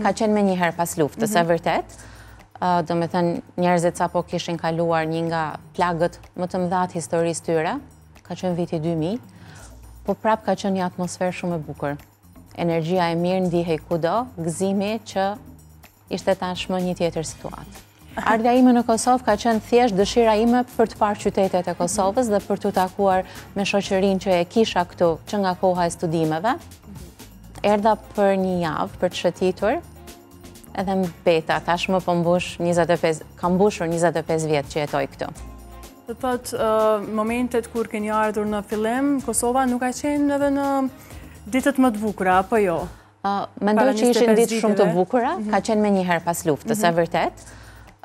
ka qenë me njëherë pas luftës, e vërtet. Do me thënë, njerëzit sa po kishin kaluar një nga plagët më të mëdha të historisë tyre, ka qenë viti 2000, po prap ka qenë një atmosferë shumë e bukur. Energjia e mirë ndihej kudo, gëzimi që ishte tashmë një tjetër situatë. Ardha ime në Kosovë ka qenë thjesht dëshira ime për të parë qytetet e Kosovës dhe për të takuar me shoqërinë që e kisha këtu që nga koha e studimeve. Erdha për një javë për të shëtitur edhe mbeta, tashmë po kam mbushur 25 vjetë që jetoj këtu. Dhe thotë, momentet kur keni ardhur në fillim, Kosova nuk ka qenë edhe në ditët më të bukura, apo jo? Mendoj që ishin ditë shumë të bukura, ka qenë me njëherë pas luftës, e vërtet.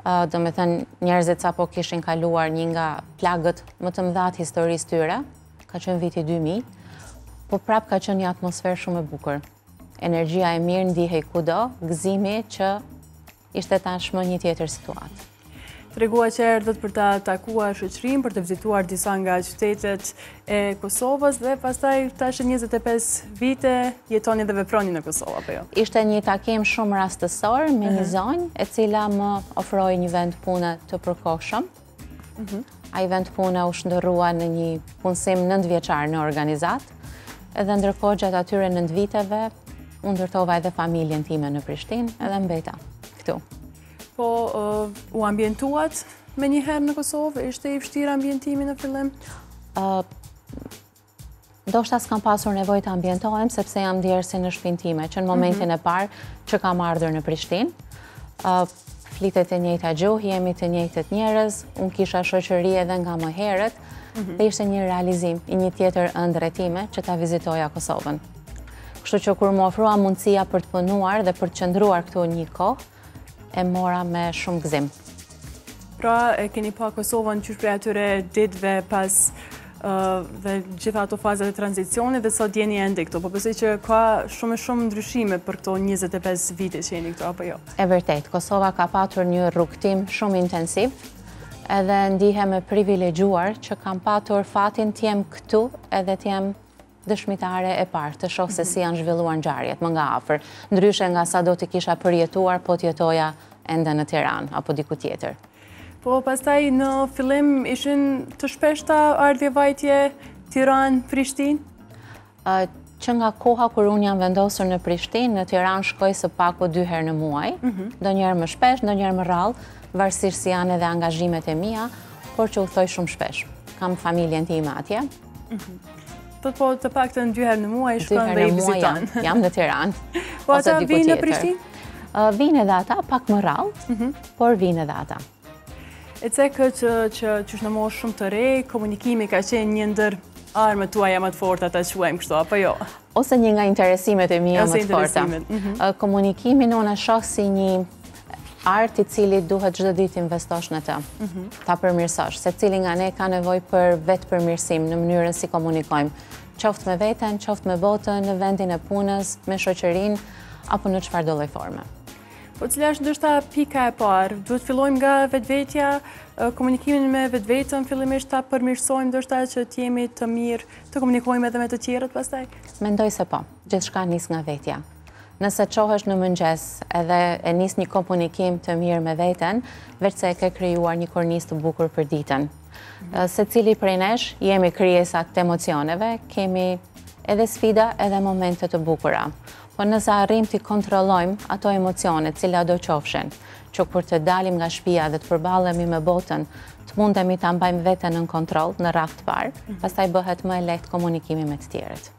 Do me thënë, njerëzit sa po kishin kaluar një nga plagët më të mëdha të historisë tyre, ka qenë viti 2000, po prap ka qenë një atmosferë shumë e bukur. Energjia e mirë ndihej kudo, gëzimi që ishte tashmë një tjetër situatë. Tregua që erdhët për ta takuar shoqërinë, për të vizituar disa nga qytetet e Kosovës dhe pastaj tash 25 vite jetoni dhe veproni në Kosovë, apo jo? Ishte një takim shumë rastësor me një zonjë e cila më ofroi një vend pune të përkohshëm. Ai vend pune u shndërrua në një punësim 9 vjeçar në organizat, edhe ndërkohë gjatë atyre 9 viteve unë ndërtova edhe familjen time në Prishtinë edhe mbeta këtu. Po, u ambientuat me njëherë në Kosovë? Ishte i vështirë ambientimi në fillim? Ndoshta s'kam pasur nevojë të ambientohem, sepse jam ndjerë si në shtëpinë time, që në momentin e parë që kam ardhur në Prishtinë, flitet e njëjta gjuhë, jemi të njëjtët njerëz, unë kisha shoqëri edhe nga më herët, dhe ishte një realizim i një tjetër ëndre time që ta vizitoja Kosovën. Kështu që kur më ofrua mundësia për të punuar dhe për të qëndruar këtu një kohë, e mora me shumë gëzim. Pra, e keni pa Kosovën qysh prej atyre ditëve pas dhe gjitha ato fazat e tranzicionit dhe sot jeni ende këtu, po besoj që ka shumë ndryshime për këto 25 vite që jeni këtu, apo jo? E vërtet, Kosova ka patur një rrugtim shumë intensiv, edhe ndihem e privilegjuar që kam patur fatin t'jem këtu edhe t'jem dëshmitare e parë, të shoh se si janë zhvilluar ngjarjet më nga afër. Ndryshe nga sa do t'i kisha përjetuar, po t'jetoja ende në Tiranë apo diku tjetër. Po pastaj në fillim ishin të shpeshta ardhje vajtje Tiranë, Prishtinë? Që nga koha kur unë jam vendosur në Prishtinë, në Tiranë shkoj së paku 2 herë në muaj, ndonjëherë më shpesh, ndonjëherë më rrallë, varësisht si janë edhe angazhimet e mia, por që udhtoj shumë shpesh. Kam familjen time atje. Po të paktën 2 herë në muaj shkon dhe i viziton. Jam në Tiranë. Po ata vinë në Prishtinë? Vinë edhe ata, pak më rrallë, por vinë edhe ata. E cekët që qysh në moshë shumë të re, komunikimi ka qenë një ndër armët tuaja më të forta, ta quajmë kështu, apo jo? Ose një nga interesimet e mia më të forta. Komunikimin unë e shoh si një art i cili duhet çdo ditë investosh në të. Ta përmirësosh, secili nga ne ka nevojë për vetë përmirësim në mënyrën si komunikojmë, qoftë me veten, qoftë me botën, në vendin e punës, me shoqërinë apo në çfarëdo lloj forme. Po cila është ndoshta pika e parë? Duhet fillojmë nga vetvetja, komunikimin me vetveten, fillimisht ta përmirësojmë ndoshta që të jemi të mirë, të komunikojmë edhe me të tjerët pastaj? Mendoj se po, gjithçka nis nga vetja. Nëse qohesh në mëngjes edhe e nis një komunikim të mirë me veten, veç se e ke krijuar një kornizë të bukur për ditën. Secili prej nesh jemi krijesa të emocioneve, kemi edhe sfida edhe momente të bukura. Po nëse arrim t'i kontrollojmë ato emocione, cila do qofshin, që kur të dalim nga shtëpia dhe të përballemi me botën, të mundemi ta mbajmë veten në kontroll në radhë të parë, pastaj bëhet më e lehtë komunikimi me të tjerët.